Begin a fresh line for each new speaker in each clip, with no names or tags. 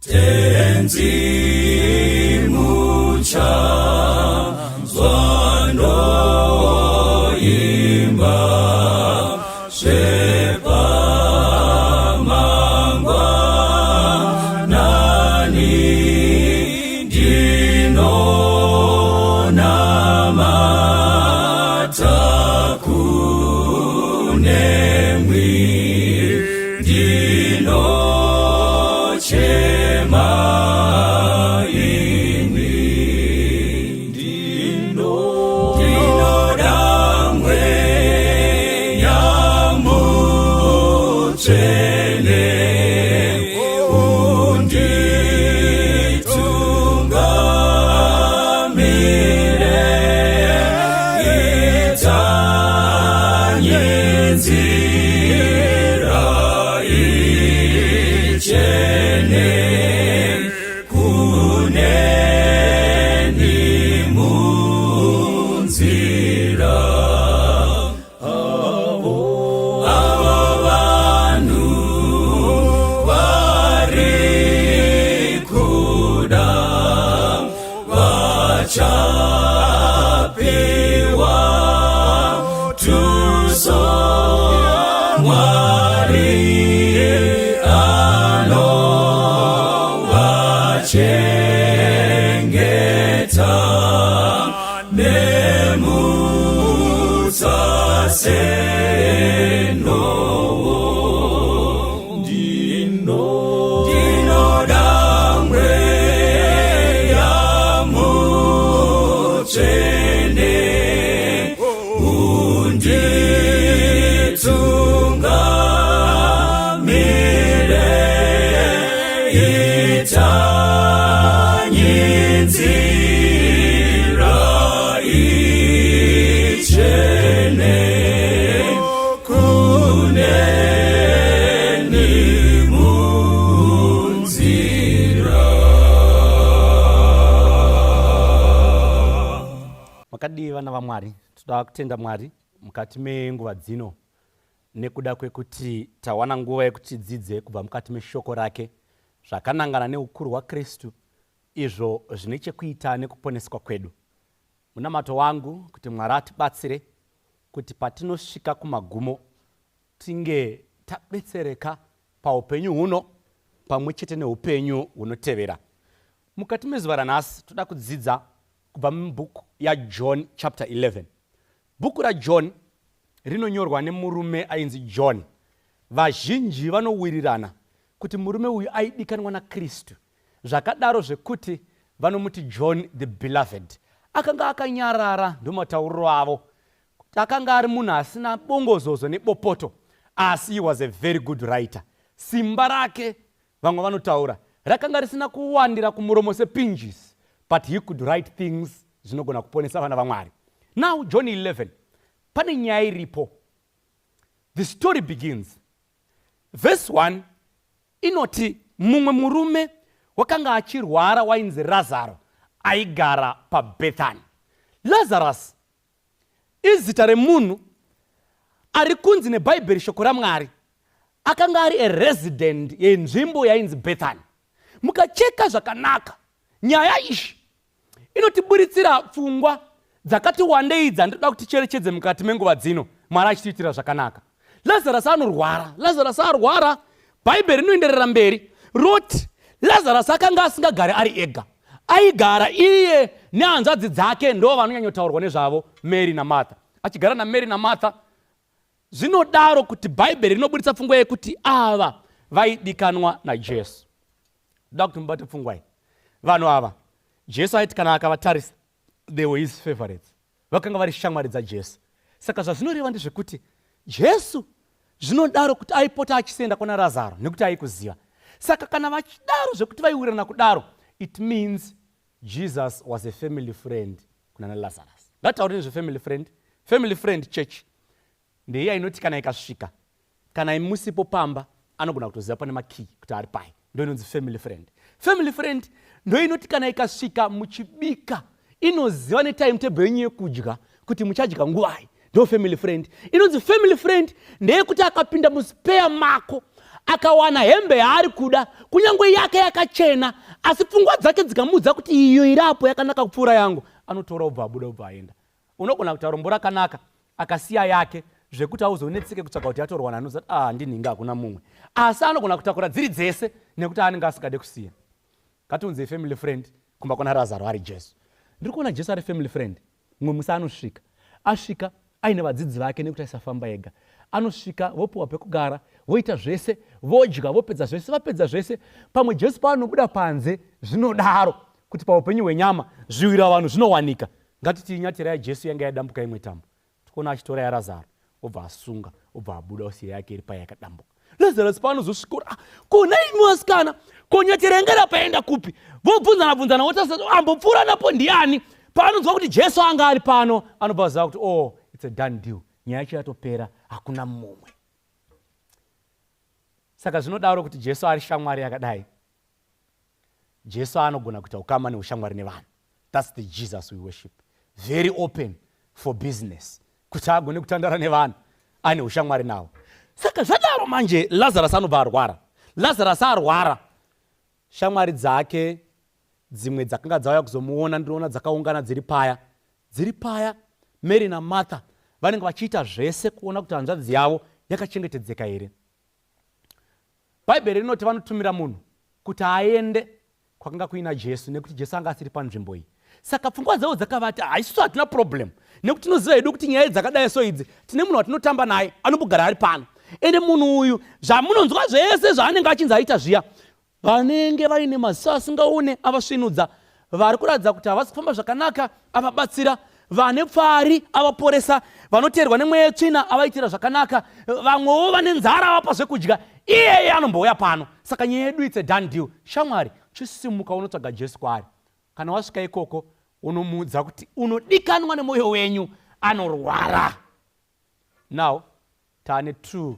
tenzi mucha zwano imba shepa mangwa nani dino namata kunemwi dino chema
vana vaMwari, toda kutenda Mwari mukati menguva dzino nekuda kwekuti tawana nguva yekuti dzidze kubva mukati meshoko rake zvakanangana neukuru hwaKristu izvo zvine chekuita nekuponeswa kwedu. Munamato wangu kuti Mwari atibatsire kuti patinosvika kumagumo tinge tabetsereka paupenyu huno pamwe chete neupenyu hunotevera. Mukati mezuva ranhasi toda kudzidza kubva mubhuku yaJohn chapter 11. Bhuku raJohn rinonyorwa nemurume ainzi John. Vazhinji vanowirirana kuti murume uyu aidikanwa naKristu, zvakadaro zvekuti vanomuti John the Beloved. Akanga akanyarara ndomatauriro avo, akanga ari munhu asina bongozozo nebopoto, asi he was a very good writer. Simba rake vamwe vanotaura rakanga risina kuwandira kumuromo sepinjisi, but he could write things zvinogona kuponesa vana vaMwari. Now John 11, pane nyaya iripo. The story begins. Verse 1 inoti mumwe murume wakanga achirwara wainzi Lazaro aigara paBethani. Lazarus izita remunhu ari kunzi neBhaibheri shoko raMwari akanga ari a resident yenzvimbo yainzi Bethani. Mukacheka zvakanaka, nyaya ishi inotiburitsira pfungwa dzakati wandei dzandoda kuti cherechedze mukati menguva dzino. Mwari achitiitira zvakanaka. Lazarus anorwara. Lazarus arwara, Bhaibheri rinoenderera mberi roti Lazarus akanga asingagari ari ega, aigara iye nehanzvadzi dzake, ndo vanonyanyotaurwa nezvavo, Mary naMartha. Achigara naMary naMartha, zvinodaro kuti Bhaibheri rinoburitsa pfungwa yekuti ava vaidikanwa naJesu. Ndoda kuti mubate pfungwa iyi. Vanhu ava Jesu aiti kana akavatarisa, they were his favorites. Vakanga vari shamwari dzaJesu. Saka zvazvinoreva ndezvekuti Jesu zvinodaro kuti aipota achisenda kuna Lazaro nekuti aikuziva. Saka kana vachidaro zvekuti vaiwirirana kudaro, it means Jesus was a family friend kuna Lazarus. Ngataure nezvefamily friend. Family friend church ndeiya inoti kana ikasvika, kana imusipo pamba, anogona kutoziva pane makey kuti ari pai. Ndo inonzi family friend. Family friend ndo inoti kana ikasvika muchibika, inoziva netimetable yenyu yekudya kuti muchadya nguvai. Ndo family friend. Inonzi family friend ndeyekuti akapinda muspare mako akawana hembe yaari kuda, kunyange yake yakachena, asi pfungwa dzake dzikamudza kuti iyo irapo yakanaka kupfuura yangu, anotora ubva abuda ubva aenda. Unogona kuita rombo rakanaka akasiya yake zvekuti auzonetseke kutsvaga kuti yatorwa nanoza ndinhinga hakuna mumwe, asi anogona kutakura dziri dzese nekuti anenge asikade kusiya. Ngatiunze family friend kumba kuna Lazaro ari Jesu. Ndiri kuona Jesu ari family friend. Mumwe musi anosvika, asvika aine vadzidzi vake nekuti aisafamba ega. Anosvika vopiwa pekugara, voita zvese, vodya, vopedza zvese, vapedza zvese. Pamwe Jesu paanobuda panze zvinodaro kuti paupenyu hwenyama zviwira vanhu zvinowanika. Ngatiti nyatirai Jesu yanga yadambuka imwe tambo. Tikuona achitora yaRazaro, obva asunga, obva abuda osiya yake iri paya yakadambuka. Lazarus paanozosvikora, kona imi wasikana, konyatirengera paenda kupi? Vobvunzana wotasati ambopfuura napo ndiani? Paanonzwa kuti Jesu anga ari pano, anobva aziva kuti it's a done deal. Nyaya yacho yatopera, hakuna mumwe. Saka zvinodaro kuti Jesu ari shamwari yakadai. Jesu anogona kuita ukama neushamwari nevanhu. That's the Jesus we worship. Very open for business. Kuti agone kutandara nevanhu, ane ushamwari nawo. Saka zvadaro manje Lazarus anobva arwara. Lazarus arwara. Shamwari dzake dzimwe dzakanga dzauya kuzomuona, ndinoona dzakaungana dziri paya. Dziri paya, Mary na Martha vanenge vachiita zvese kuona kuti hanzvadzi yavo yakachengetedzeka here. Bhaibheri rinoti vanotumira munhu kuti aende kwakanga kuina Jesu nekuti Jesu anga asiri panzvimbo iyi. Saka pfungwa dzavo dzakavati isusu hatina problem, nekuti tinoziva hedu kuti nyaya dzakadai so idzi tine munhu watinotamba naye anombogara ari pano. Ende munhu uyu zvamunonzwa zvese zvaanenge achinzi aita zviya, vanenge vaine maziso asingaone avasvinudza, vari kuratidza kuti havasi kufamba zvakanaka avabatsira, vane pfari avaporesa, vanoteerwa nemweya yetsvina avaitira zvakanaka, vamwewo vane nzara avapa zvekudya, iyeye anombouya pano. Saka nyaya yedu it's a done deal. Shamwari, chisimuka unotsvaga Jesu kwaari. Kana wasvika ikoko unomuudza kuti unodikanwa nemwoyo wenyu, anorwara. Now taane true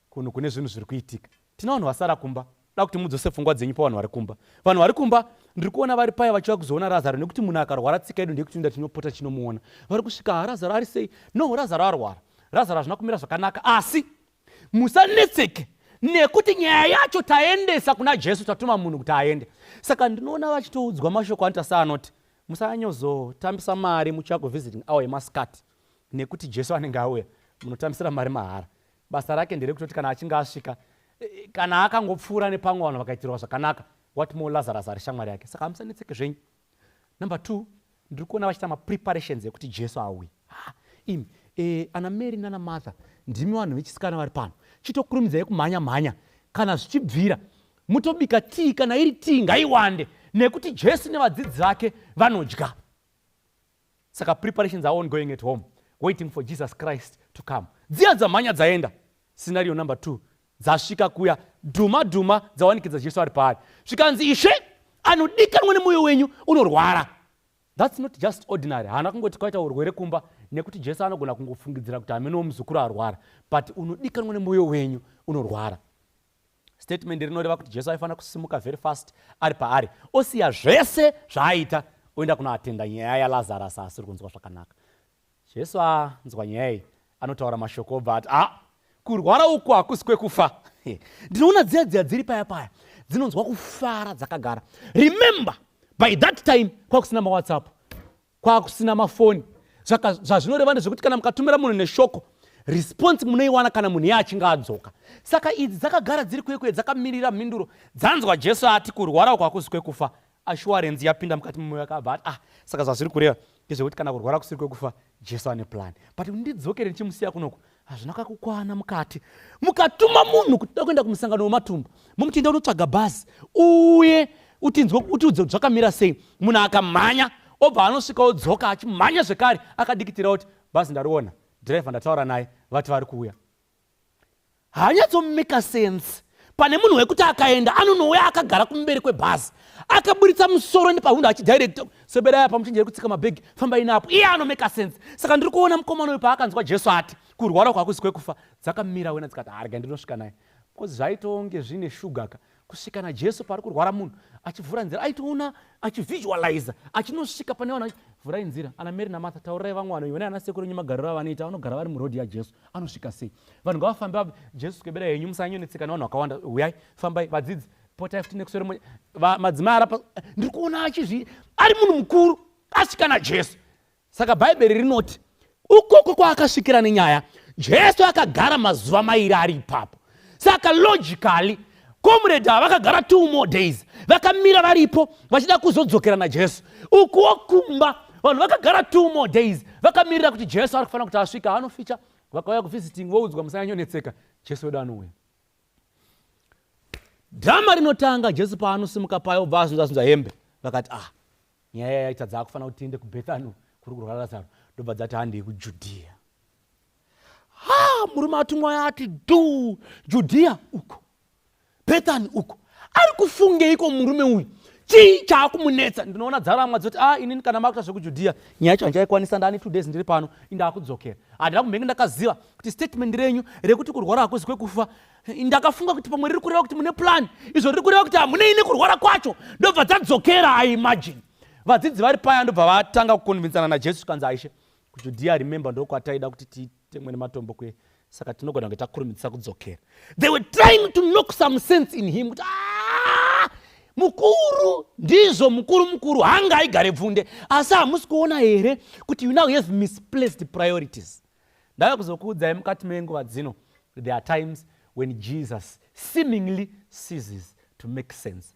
kunhu kune zvinhu zviri kuitika. Tina vanhu vasara kumba. Da kuti mudzose pfungwa dzenyu pavanhu vari kumba. Vanhu vari kumba ndiri kuona vari paya vachiva kuzoona Lazaro, nekuti munhu akarwara tsika yedu ndeyekuti inda tinopota chinomuona. Vari kusvika, Lazaro ari sei? No, Lazaro arwara. Lazaro hazvina kumira zvakanaka, asi musanetseke nekuti nyaya yacho taendesa kuna Jesu, tatuma munhu kuti aende. Saka ndinoona vachitoudzwa mashoko anotasa anoti musanyozotambisa mari muchiago visiting hour yemasikati, nekuti Jesu anenge auya munotambisira mari mahara. Basa rake nderekutoti kana achinge asvika, kana akangopfuura nepamwe vanhu vakaitirwa zvakanaka, what more Lazarus ari shamwari yake. Saka musanetseke zvenyu. Number 2, ndiri kuona vachita mapreparations ekuti Jesu auye. Ana Mary nana Martha ndimi vanhu vechisikana vari pano. Chitokurumidzai kumhanya kana zvichibvira mutobika tii, kana iri tii ngaiwande, nekuti Jesu nevadzidzi vake vanodya. Saka preparations are ongoing at home, waiting for Jesus Christ to come. Dziya dzamhanya dzaenda. Scenario number 2 dzasvika kuya, dhuma dzawanikidza Jesu ari paari. Zvikanzi Ishe anodikanwa nemwoyo wenyu, unorwara. That's not just ordinary. Hana kungoti kwaita urwere kumba nekuti Jesu anogona kungofungidzira kuti ameno muzukuru arwara, but unodikanwa nemwoyo wenyu, unorwara. Statement rinoreva kuti Jesu aifanira kusimuka very fast ari paari, osiya zvese zvaaita oenda kunoatenda nyaya yaLazarus asiri kunzwa zvakanaka. Jesu anzwa nyaya iyi, anotaura mashoko obva ati kurwara uku hakusi kwekufa. Ndinoona dziya dziri paya dzinonzwa kufara dzakagara. Remember, by that time kwakusina maWhatsApp, kwakusina mafoni. Zvazvinoreva ndezvekuti kana mukatumira munhu neshoko, response munoiwana kana munhu yachinga adzoka. Saka idzi dzakagara dziri kwekwe, dzakamirira mhinduro. Dzanzwa Jesu ati kurwara uku hakusi kwekufa. Assurance yapinda mukati mumwoyo akabva ati saka zvazviri kureva ndezvekuti kana kurwara kusiri kwekufa, Jesu ane plan. But ndidzokere ndichimusiya kunoku, hazvina kakukwana mukati. Mukatuma munhu kuti da kuenda kumusangano wematumba, mumuti enda unotsvaga bhazi uye utiudze zvakamira sei. Munhu akamhanya obva anosvika odzoka achimhanya zvekare akadikitira kuti bhazi ndariona, dhiraivha ndataura naye, vati vari kuuya. Hanyatsomeka sense. Pane munhu wekuti akaenda anonouya akagara kumberi kwebhazi, akaburitsa musoro nepawindo achidirect seberai pamuchinjeri kutsika mabhegi, fambai napo. Iye anomeka sense. Saka ndiri kuona mukomana uyu paakanzwa Jesu ati kurwara kwakusi kwekufa, dzakamira wena dzikati arega ndinosvika naye. Because zvaitonge zvine shuga ka kusvika najesu pari kurwara munhu achivhura nzira. Aitoona achivisualiza achinosvika pane vanhu vhurai nzira. Ana Mary naMartha, taurirai vamwe vanhu yona ana sekuru enyu magariro avanoita, vanogara vari murodhi yajesu, anosvika sei? Vanhu ngavafambe jesu kwebera henyu, musanyonetseka nevanhu vakawanda. Uyai, fambai, vadzidzi, potai futi nekusoro madzimai arapa. Ndiri kuona ari munhu mukuru asvika najesu. Saka bhaibheri rinoti ukoko kwaakasvikira nenyaya, jesu akagara mazuva mairi ari ipapo. Saka logically comrade vakagara 2 more days, vakamira varipo vachida kuzodzokera najesu. Ukuwo kumba vanhu vakagara 2 more days vakamirira kuti jesu ari kufanira kuti asvika. Anoficha, vakauya kuvisiting voudzwa musanyonetseka, jesu wedu anouya. Dhama rinotanga jesu paanosimuka payo obva azunza hembe. Vakati nyaya yaita dzaakufanira kuti tiende kuBhethani kuri kurwara Lazaro. Ndobva dzati handei kuJudhea. Murume atumwa ati Judhea uko, Bethani uko. Ari kufungeiko murume uyu? Chii chaakumunetsa? Ndinoona dzaramwa dzoti inini kana makuta zvekujudhea nyaya yacho handichaikwanisa, ndani 2 days ndiri pano, indakudzokera. Handina kumbenge ndakaziva kuti statement renyu rekuti kurwara hakuzi kwekufa. Ndakafunga kuti pamwe riri kureva kuti mune plan, izvo riri kureva kuti hamune ine kurwara kwacho. Ndobva dzadzokera. I imagine vadzidzi vari paya ndobva vatanga kukonvinsana najesu kanzi aishe kuJudhea, remember ndokwataida kuti tiite mwene matombo kwe, saka tinogona kunge takurumidza kudzokera. They were trying to knock some sense in him kuti mukuru ndizvo, mukuru hanga aigare pfunde, asi hamusi kuona here kuti you now have misplaced priorities. Ndava kuzokuudzai mukati menguva dzino, there are times when Jesus seemingly ceases to make sense.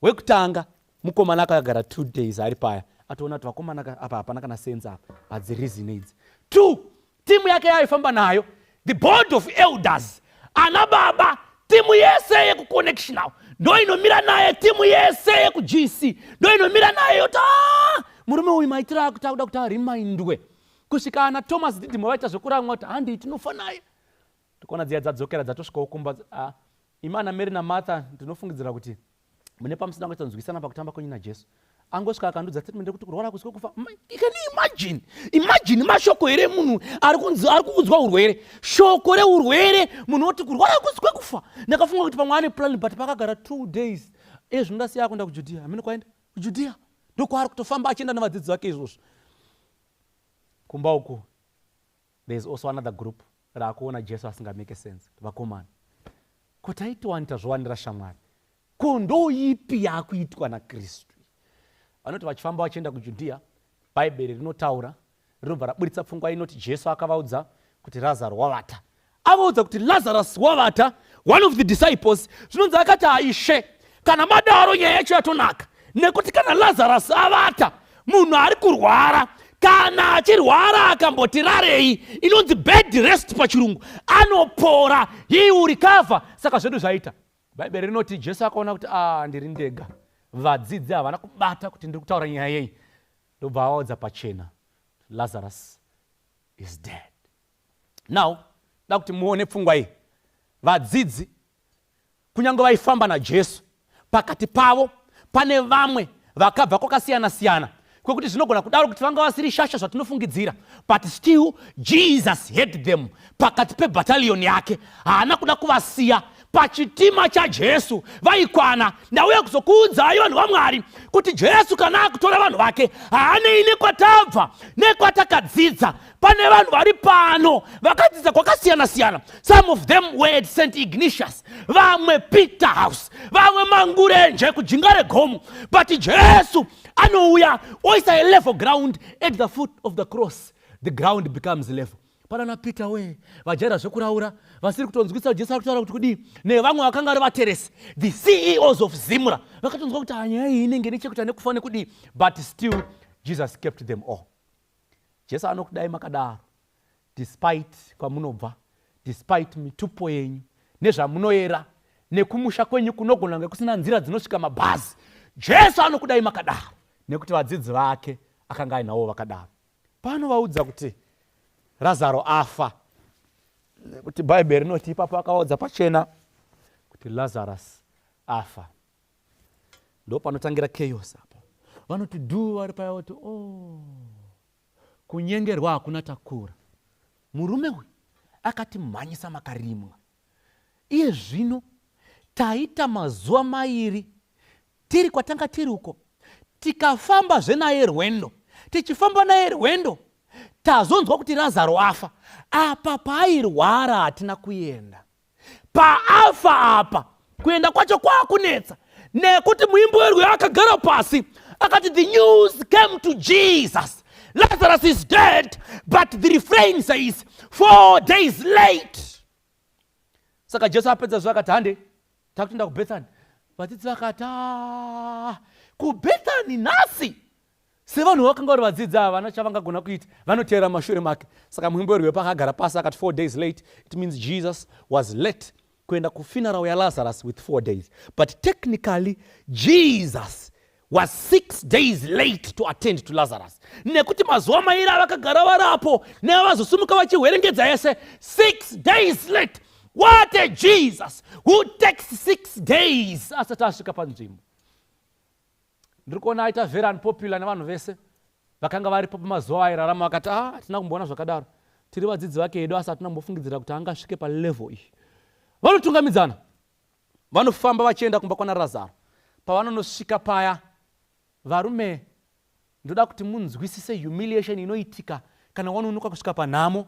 Wekutanga mukomana akagara 2 days ari paya, atoona kuti vakomana apa hapana kana sense apa, hadzireason idzi. 2, timu yake yaifamba nayo, the board of elders, ana baba, timu yese yekuconnectional, ndo inomira naye, timu yese yekuGC ndo inomira naye yoti murume uyu maitiro akuda kuti arimindwe. Kusvika ana Thomas Didimo vaita zvekuramwa kuti handei tinofa naye. Tikuona dziya dzadzokera dzatosvikawo kumba. Imana Mary naMartha ndinofungidzira kuti mune pamusina kuita nzwisana pakutamba kwenyu najesu. Angosvika akandudza statement yekuti kurwara kusiko kufa. You can imagine mashoko here munhu ari kuudzwa urwere, shoko reurwere, munhu oti kurwara kusiko kufa. Ndakafunga kuti pamwe ane plan, but pakagara 2 days. Zvindasiya kuenda kuJudhea. Hamene kwaenda kuJudhea ndokwaari kutofamba achienda nevadzidzi vake izvozvo. Kumba uku there is also another group raakuona jesu asingamake sense. Vakomana, ko taitowanita zvowanira shamwari, ko ndoipi yakuitwa naKristu? Vanoti vachifamba vachienda kuJudhea, bhaibheri rinotaura, rinobva raburitsa pfungwa inoti jesu akavaudza kuti Lazaro wavata. Avaudza kuti Lazarus wavata. One of the disciples zvinonzi akati Ishe, kana madaro nyaya yacho yatonaka, nekuti kana Lazarus avata, munhu ari kurwara, kana achirwara akamboti rarei, inonzi bed rest pachirungu, anopora, he will recover. Saka zvedu zvaita, bhaibheri rinoti jesu akaona kuti ndiri ndega, vadzidzi havana kubata kuti ndiri kutaura nyaya yei, ndobva avaudza pachena, Lazarus is dead. Now da kuti muone pfungwa iyi, vadzidzi kunyange vaifamba najesu, pakati pavo pane vamwe vakabva kwakasiyana-siyana, kwekuti zvinogona kudaro kuti vanga vasiri shasha zvatinofungidzira, but still Jesus had them pakati pebhataliyoni yake. Haana kuda kuvasiya pachitima chaJesu vaikwana. Ndauya kuzokuudzai vanhu vaMwari kuti Jesu kana akutora vanhu vake haanei nekwatabva nekwatakadzidza. Pane vanhu vari pano vakadzidza kwakasiyana-siyana. Some of them were at St. Ignatius, vamwe Peter House, vamwe Mangurenje kujinga regomo, but Jesu anouya oisa a level ground at the foot of the cross. The ground becomes level. Panana Peter we vajaira zvekuraura vasiri kutonzwisa Jesu ari kutaura kuti kudii, nevamwe vakanga vari vateresi, the CEOs of Zimra, vakatonzwa kuti nyaya iyi inenge nechekuita nekufa nekudii, but still Jesus kept them all. Jesu anokudai makadaro, despite kwamunobva, despite mitupo yenyu nezvamunoyera nekumusha kwenyu kunogona kunge kusina nzira dzinosvika mabhazi, Jesu anokudai makadaro nekuti vadzidzi vake akanga ainawo vakadaro. Panovaudza kuti Lazaro afa, kuti bhaibheri rinoti ipapo akaudza pachena kuti Lazarus afa. Ndo panotangira chaos apa. Vanoti vari paya kuti kunyengerwa hakuna takura. Murume uyu akati mhanyisa makarimwa. Iye zvino taita mazuva mairi tiri kwatanga tiri uko, tikafamba zvenaye rwendo, tichifamba naye rwendo tazonzwa kuti Lazaro afa. Apa paairwara hatina kuenda. Paafa apa kuenda kwacho kwakunetsa, nekuti muimbi werwi akagara pasi akati, the news came to Jesus, Lazarus is dead, but the refrain says 4 days late. Saka Jesu apedza zvakati, hande takuenda kuBethani. Vadzidzi vakati, kuBethani nhasi? Sevanhu vakanga vari vadzidzi ava vana chavangagona kuita, vanoteera mashure make. Saka muimbi werwi pakagara pasi akati 4 days late. It means Jesus was late kuenda kufuneral ya Lazarus with 4 days. But technically Jesus was 6 days late to attend to Lazarus. Nekuti mazuva mairi vakagara varapo nevazosumuka vachihwerengedza yese, 6 days late. What a Jesus who takes 6 days asati asvika panzvimbo. Ndiri kuona aita very unpopular nevanhu vese vakanga varipo pamazuva airarama, vakati hatina kumboona zvakadaro, tiri vadzidzi vake hedu asi hatina kumbofungidzira kuti angasvike palevel iyi. Vanotungamidzana, vanofamba vachienda kumba kwana Lazaro. Pavanonosvika paya, varume, ndoda kuti munzwisise humiliation inoitika kana wanonoka kusvika panhamo.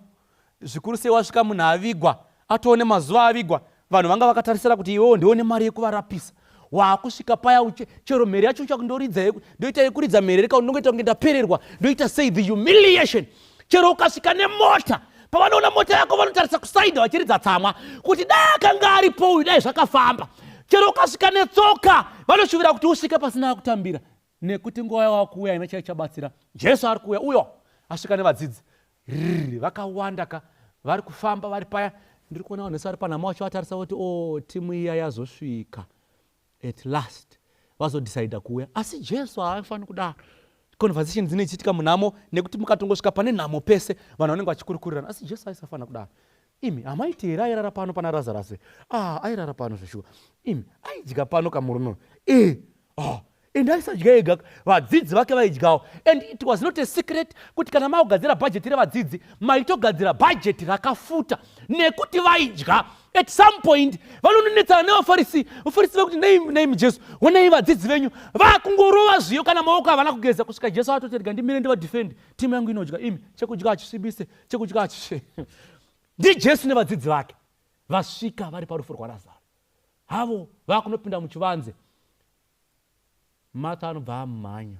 Zvikuru sei wasvika munhu avigwa, atoone mazuva avigwa, vanhu vanga vakatarisira kuti iwewo ndione mari yekuvarapisa. Wakusvika paya chero mhere yacho chakundoridza, ndoita yekuridza mhere reka unongoita kunge ndapererwa, ndoita sei the humiliation. Chero ukasvika nemota, pavanoona mota yako vanotarisa kusaidha vachiridza tsamwa kuti dai akanga aripo uyu dai zvakafamba. Chero ukasvika netsoka vanoshuvira kuti usvike pasina kutambira, nekuti nguva yawakuuya ina chai chabatsira. Jesu ari kuuya, uyo asvika nevadzidzi vakawanda ka vari kufamba vari paya. Ndiri kuona vanhu vese vari panhama vacho vatarisa kuti timu iya yazosvika at last, vazodecida kuuya. Asi Jesu haafaniri kudaro. Conversation dzinoitika munhamo, nekuti mukatongosvika pane nhamo pese vanhu vanenge vachikurukurirana. Asi Jesu aisafanira kudaro. Imi amaiti here airara pano pana Lazarus? Airara pano zveshuwa. Imi aidya pano kamurume. And aisadya ega, vadzidzi vake vaidyawo. And it was not a secret kuti kana maugadzira budget revadzidzi, maitogadzira budget rakafuta, nekuti vaidya. At some point vanononetsana nevafarisi. Vafarisi vekuti nei Jesu, onai vadzidzi venyu vakungorova zviyo kana maoko havana kugeza. Kusvika Jesu atoterega, ndimire ndivadefend, timu yangu inodya. Imi chekudya hachisvibise, chekudya hachisve. Jesu nevadzidzi vake vasvika vari parufu rwaLazaro. Havo vakunopinda muchivanze. Martha anobva amhanya.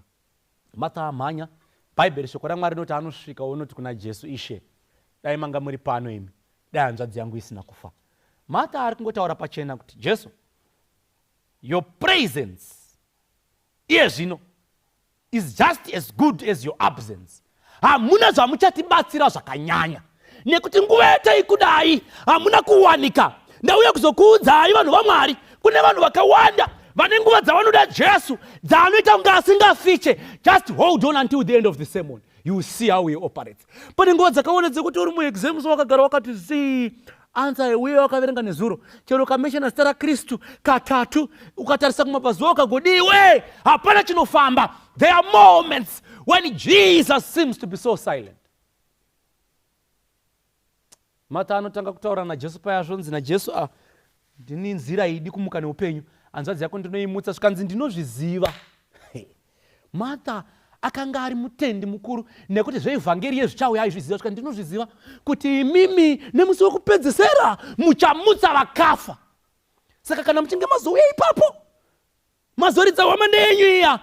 Martha amhanya, Bhaibheri shoko raMwari rinoti anosvika unoti kuna Jesu, Ishe, dai manga muri pano imi, dai hanzvadzi yangu isina kufa. Martha ari kungotaura pachena kuti Jesu, your presence iye zvino is just as good as your absence. Hamuna zvamuchatibatsira zvakanyanya, nekuti nguva yatai kudai hamuna kuwanika. Ndauya kuzokuudzai vanhu vaMwari, kune vanhu vakawanda vane nguva dzavanoda Jesu dzaanoita kunge asingafiche. Just hold on until the end of the sermon, you will see how he operates. Pane nguva dzakaona dzekuti uri muexams wakagara wakati zii answer uye wakaverenga nezuro, chero ukameshana zita raKristu katatu, ukatarisa kumapazuva ukagodiwe, hapana chinofamba. There are moments when Jesus seems to be so silent. Martha anotanga kutaura naJesu paya zvonzi naJesu, ndini nzira idi kumuka neupenyu, hanzvadzi yako ndinoimutsa, zvikanzi ndinozviziva. Martha akanga ari mutendi mukuru, nekuti zveevhangeri yezvichauya aizviziva, zvikanzi ndinozviziva kuti imimi nemusi wekupedzisira muchamutsa vakafa. Saka kana muchinge mazouya ipapo mazoridza hwamanda yenyu iya,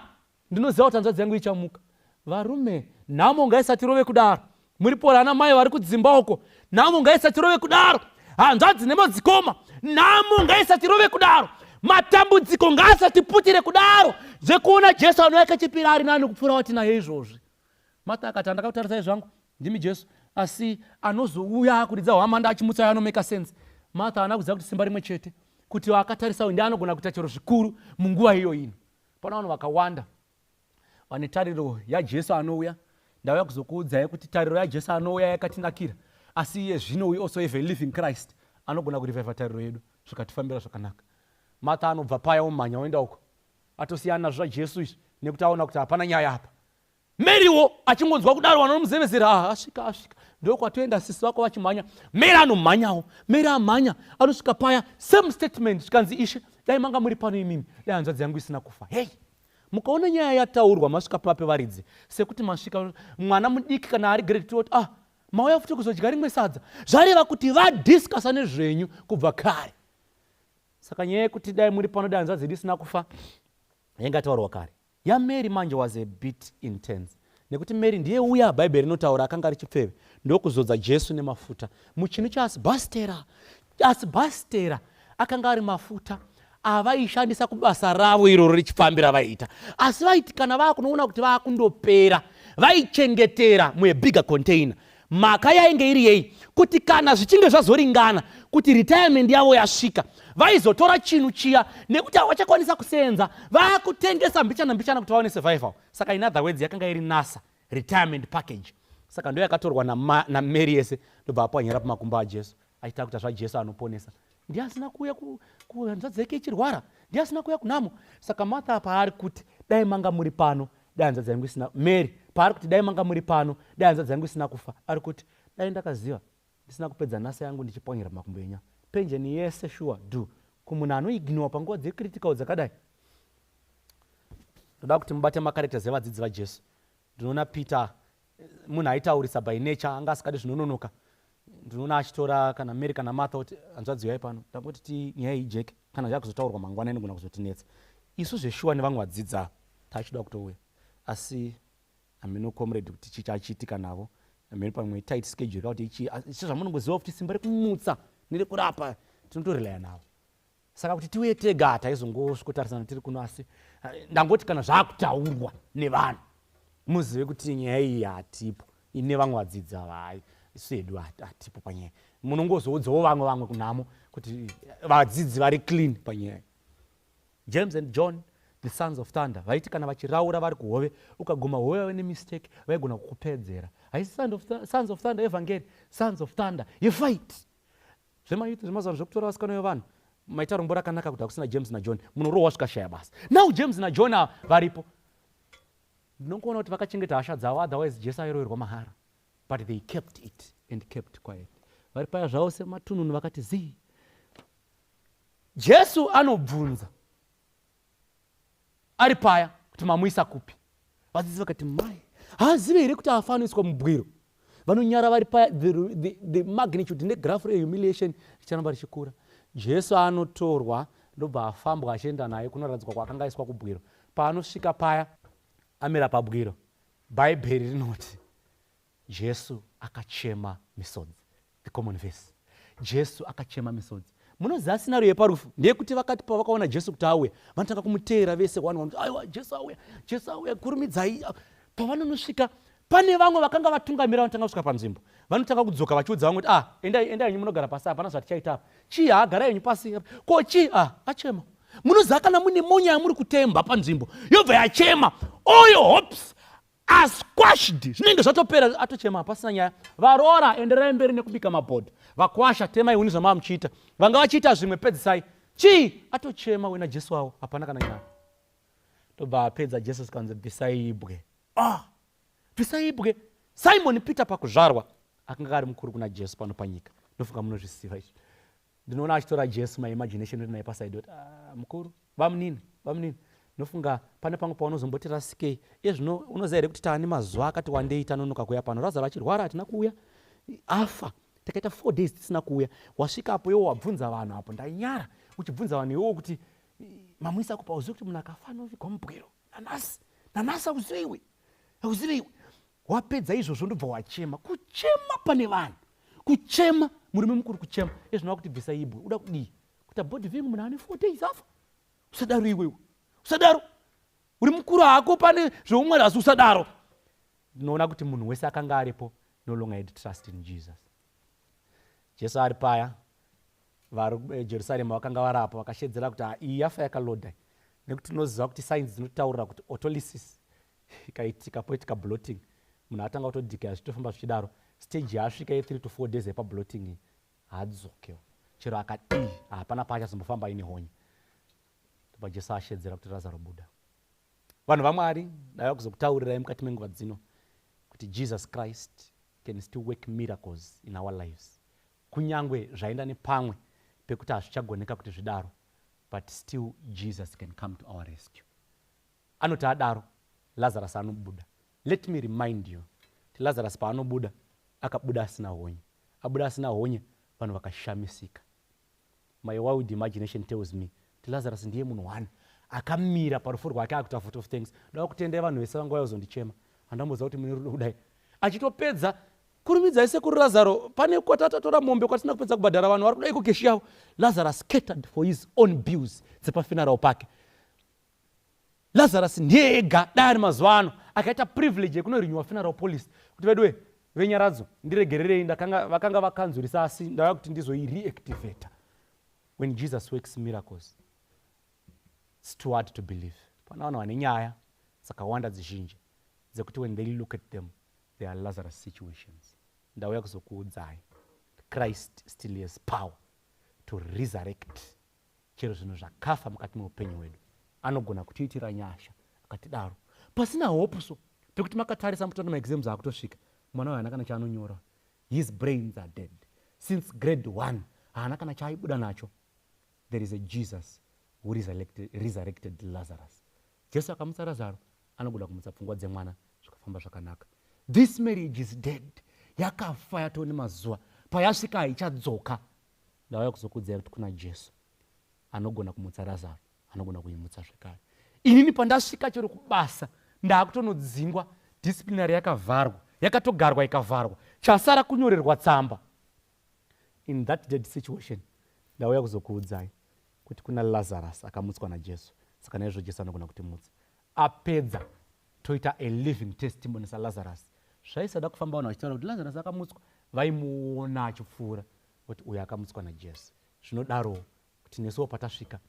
ndinoziva kuti hanzvadzi yangu ichamuka. Varume, nhamo ngaisati rove kudaro. Muripora ana mai vari kudzimba uko, nhamo ngaisati rove kudaro. Hanzvadzi nemadzikoma, nhamo ngaisati rove kudaro. Matambudziko ngaasati putire kudaro zvekuona Jesu anouya kechipiri ari nani kupfuura watinaye izvozvi. Martha akati, ndakatarisai zvangu, ndimi Jesu, asi anozouya kuridza hwamanda achimutsa anomeka sense. Martha haana kuziva kuti simba rimwe chete, kuti akatarisa ndiye anogona kuita chero zvikuru munguva iyo ino. Pana vanhu vakawanda vane tariro yaJesu anouya. Ndauya kuzokuudzai kuti tariro yaJesu anouya yakatinakira, asi iye zvino we also have a living Christ anogona kurivhaivha tariro yedu zvikatifambira zvakanaka. Martha anobva paya umhanya oenda uko, atosiyana zvaJesu izvi, nekuti aona kuti hapana nyaya apa. Marywo achingonzwa kudaro vanomuzemezera asvika ndokwatoenda sisi vako vachimhanya. Mary anomhanyawo, Mary amhanya anosvika paya, same statement zvikanzi ishe dai manga muri pano imimi dai hanzvadzi yangu isina kufa. Hei, mukaona nyaya yataurwa masvika papevaridzi sekuti masvika mwana mudiki kana ari grade 2 mauya futi kuzodya rimwe sadza, zvareva kuti vadhiskasa nezvenyu kubva kare. Saka nyaya yekuti dai muri pano dai hanzvadzi yedu isina kufa yaingataurwa kare. yaMary manje was a bit intense, nekuti Mary ndiye uya bhaibheri rinotaura akanga richipfeve ndokuzodza Jesu nemafuta muchinhu chaasibhastera. Asibhastera akanga ari mafuta avaishandisa kubasa ravo iroro richifambira vaiita, asi vaiti kana vakunoona kuti vakundopera vaichengetera mubigger container. Mhaka yainge iri yei kuti kana zvichinge zvazoringana kuti retirement yavo yasvika vaizotora chinhu chiya, nekuti havachakwanisa kusenza vakutengesa mbichana kuti vaone survival. Saka in other words yakanga iri NASA retirement package. Saka ndo yakatorwa na Mary yese ndobva apwanyira pamakumbo aJesu aita kuti zvaJesu anoponesa. Ndiye asina kuuya hanzvadzi yake ichirwara, ndiye asina kuuya kunamo. Saka Martha paari kuti dai manga muri pano dai hanzvadzi yangu isina, Mary paari kuti dai manga muri pano dai hanzvadzi yangu isina kufa, ari kuti dai ndakaziva ndisina kupedza nhasa yangu ndichipwanyira pamakumbo enyama. Penjeni yese sure do kumunhu anoignowa panguva dzecritical dzakadai. Ndoda kuti mubate makaracters evadzidzi vaJesu. Ndinoona Peter munhu aitaurisa by nature anga asikadi zvinononoka. Ndinoona achitora kana Mary kana Martha kuti hanzvadzi yai pano ndamboti nyaya ijeke kana zvakuzotaurwa mangwana inogona kuzotinetsa. Isu zveshuwa nevamwe vadzidza tachida kutouya, asi hamino comrade kuti chichachitika navo, hamino pamwe tight schedule kuti ichi zvamunongoziva kuti simba rekumutsa nerekurapa tinotorelaya navo. Saka kuti tiuye tega taizongosvikotarisana tiri kuno, asi ndangoti kana zvakutaurwa nevanhu muzive kuti nyaya iyi hatipo, ine vamwe vadzidza vai isu hedu hatipo panyaya. Munongozoudzawo vamwe kunamo kuti vadzidzi vari clean panyaya. James and John the sons of thunder vaiti kana vachiraura vari kuhove ukaguma hove vave nemistake vaigona kukupedzera. Haisi sons of thunder evangeli, sons of thunder yefight. Zvemayuthi zvemazano zvekutora vasikana vevanhu maita rombo rakanaka kuti hakusina James na John, munorohwa zvikashaya basa. Now James na John varipo, ndinokuona kuti vakachengeta hasha dzavo, otherwise Jesu airoverwa mahara, but they kept it and kept quiet. Vari paya zvavo sematununu vakati zii. Jesu anobvunza ari paya kuti mamuisa kupi. Vadzidzi vakati mai haazive here kuti afaniswa mubwiro. Vanonyara vari paya, the magnitude negraph rehumiliation richaramba richikura. Jesu anotorwa ndobva afambwa achienda naye kunoradzikwa kwakanga aiswa kubwiro. Paanosvika paya amira pabwiro, bhaibheri rinoti Jesu akachema misodzi. The common verse, Jesu akachema misodzi. Munoziva scenario yeparufu ndeyekuti vakati pavakaona Jesu kuti auya vanotanga kumuteera vese one aiwa Jesu auya kurumidzai. Pavanonosvika pane vamwe vakanga vatungamira vanotanga kusvika panzvimbo, vanotanga kudzoka vachiudza vamwe kuti endai yenyu munogara pasi, hapana zvatichaita apa. Chii? Gara yenyu pasi. Ko chii? Achema. Munoziva kana mune monya yamuri kutemba panzvimbo yobva yachema, all your hopes are squashed, zvinenge zvatopera, atochema pasina nyaya. Varora enderai mberi nekubika mabhodha, vakwasha temai huni zvamava muchiita, vanga vachiita zvimwe pedzisai. Chii? Atochema wena Jesu wavo, hapana kana nyaya. Tobva apedza Jesu sikanzi bvisaibwe. Bvisaibwe. Simon Peter pakuzvarwa akanga ari mukuru kuna Jesu pano panyika. Ndofunga munozvisiva izvi. Ndinoona achitora Jesu maimagination uri naye pasaidi kuti mukuru vamunini. Nofunga pane pamwe paunozomboti rasikei. Zvino unoziva here kuti taane mazuva akati wandei tanonoka kuuya pano. Razaro achirwara hatina kuuya, afa takaita 4 days tisina kuuya. Wasvikapo iwo wabvunza vanhu apo, ndainyara uchibvunza vanhu iwo kuti mamuisa kupa uzive kuti munhu akafa anovigwa mubwiro nanasi auzive. Wapedza izvozvo ndobva wachema. Kuchema pane vanhu, kuchema murume mukuru, kuchema ezvinova kuti bvisa ibwe. Uda kudii? Kuti abhodhi vingu munhu ane 4 days afa? Usadaro iwewe, usadaro. Uri mukuru hako pane zvoumwari, asi usadaro. Ndinoona kuti munhu wese akanga aripo no longer had trust in Jesus. Jesu ari paya, vari Jerusalema vakanga varapo vakashedzera kuti iyi yafa yakalodai, nekuti tinoziva kuti sainzi dzinotaurira kuti autolysis ikaitika poitika bloating, munhu atanga kutodhika zvichitofamba zvichidaro, stage yaasvika ye3 to 4 days yepabloating haadzokewo. Chero akadii hapana paachazombofamba ine honye. Tobva Jesu ashedzera kuti Razaro buda. vanhu vaMwari ndava kuzokutaurirai mukati menguva dzino kuti Jesus Christ can still work miracles in our lives. Kunyangwe zvaenda nepamwe pekuti hazvichagoneka kuti zvidaro, but still Jesus can come to our rescue. Anoti adaro Lazarus anobuda. Let me remind you kuti Lazarus paanobuda akabuda asina honye. Abuda asina honye, vanhu vakashamisika. My wild imagination tells me kuti Lazarus ndiye munhu wani akamira parufu rwake akuita vote of thanks. Ndava kutendera vanhu vese vanguva yozondichema. Handamboziva kuti mune rudo kudai. Achitopedza kurumidza sekuru Lazaro, pane kwatatatora mombe kwatisina kupedza kubhadhara vanhu vari kudai kukeshi yavo. Lazarus catered for his own bills dzepafuneral pake. Lazarus ndiye ega dai mazuva ano akaita privilege yekunorinyiwa funeral police kuti vedwe venyaradzo ndiregererei vakanga vakanzwirisa asi ndava kuti ndizoireactivate. When Jesus works miracles, it's too hard to believe. Pana vanhu vane nyaya dzakawanda dzizhinji dzekuti when they look at them, they are Lazarus situations. Ndauya kuzokuudzai, Christ still has power to resurrect chero zvinhu zvakafa mukati meupenyu hwedu. Anogona kutiitira nyasha akatidaro pasina hopuso pekuti makatarisa mutona maexams akutosvika mwana waana kana chaanonyora, his brains are dead since grade 1, haana kana chaaibuda nacho. There is a Jesus who resurrected Lazarus. Jesu akamutsa Lazaro, anogona kumutsa pfungwa dzemwana zvikafamba zvakanaka. This marriage is dead, yakafa yatova nemazuva, payasvika haichadzoka. Ndauya kuzokuudzai kuti kuna Jesu anogona kumutsa Lazaro, anogona kuimutsa zvekare. Inini pandasvika chero kubasa ndakutonodzingwa, disciplinary yakavharwa, yakatogarwa ikavharwa, chasara kunyorerwa tsamba. In that dead situation, ndauya kuzokuudzai kuti kuna Lazarus akamutswa naJesu. Saka naizvo Jesu anogona kutimutsa. Apedza toita a living testimony saLazarus. Zvaisada kufamba vanhu vachitaura kuti Lazarus akamutswa, vaimuona achipfuura kuti uyu akamutswa naJesu. Zvinodaro kuti nesuwo patasvika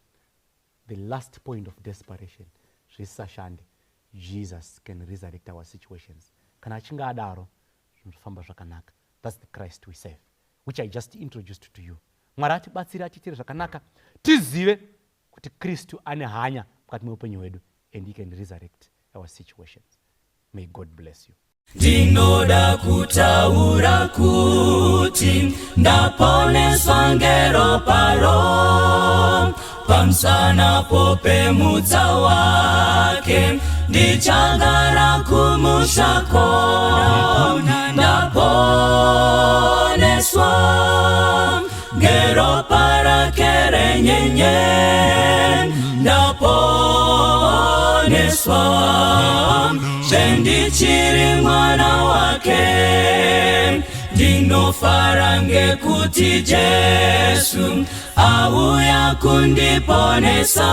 the last point of desperation, zvisashande, Jesus can resurrect our situations. Kana achinge adaro, zvinofamba zvakanaka. That's the Christ we serve, which I just introduced to you. Mwari atibatsira atiitire zvakanaka tizive kuti Kristu ane hanya mukati meupenyu hwedu, and he can resurrect our situations. May God bless you.
Ndinoda kutaura kuti ndaponeswa ngero paro, pamsana popemutsa wake ndichagara kumushako. Ndaponeswa ngero para kerenyenye, ndaponeswa sendichiri mwana wake. Ndinofara ngekuti Jesu auya kundiponesa,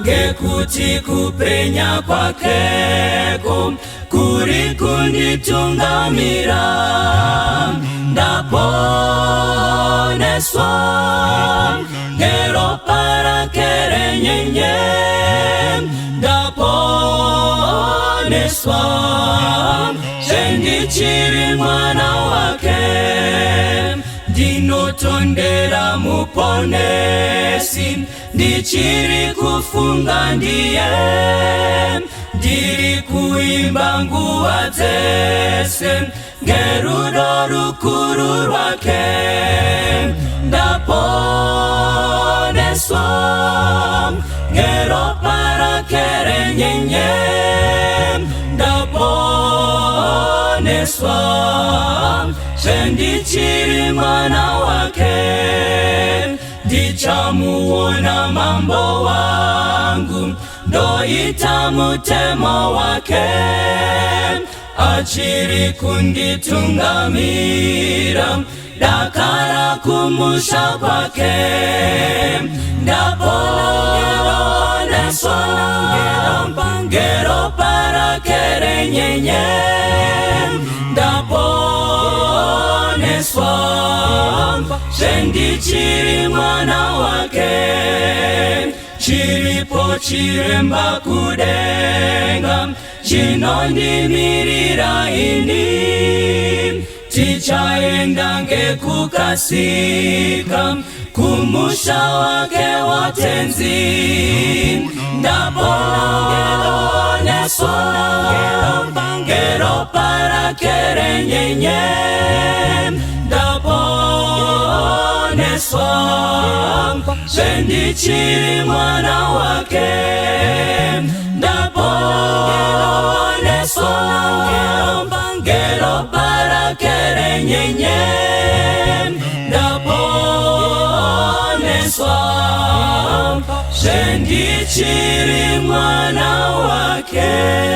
ngekuti kupenya kwakeko kuri kunditungamira. Ndaponeswa ngero para kerenyenye, ndaponeswa sendichiri mwana wake. Ndinotondera muponesi, ndichiri kufunga ndiye, ndiri kuimba nguva dzese ngerudo rukuru rwake. Ndaponeswa ngero para kerenyenye, ndaponeswa sendichiri mwana wake. Ndichamuona mambo wangu, ndoita mutemo wake, achiri kunditungamira, dakara kumusha kwake. Ndaponeswa ngero para kerenyenye, ndaponeswa sendichiri mwana wake. Chiripo chiremba kudenga chinondimirira ini, tichaenda ngekukasika kumusha wake watenzi. Ndaponeswa wake renyenye, ndaponeswa sendichiri mwana wake, ndaponeswa ngero barake renyenye, ndaponeswa sendichiri mwana wake.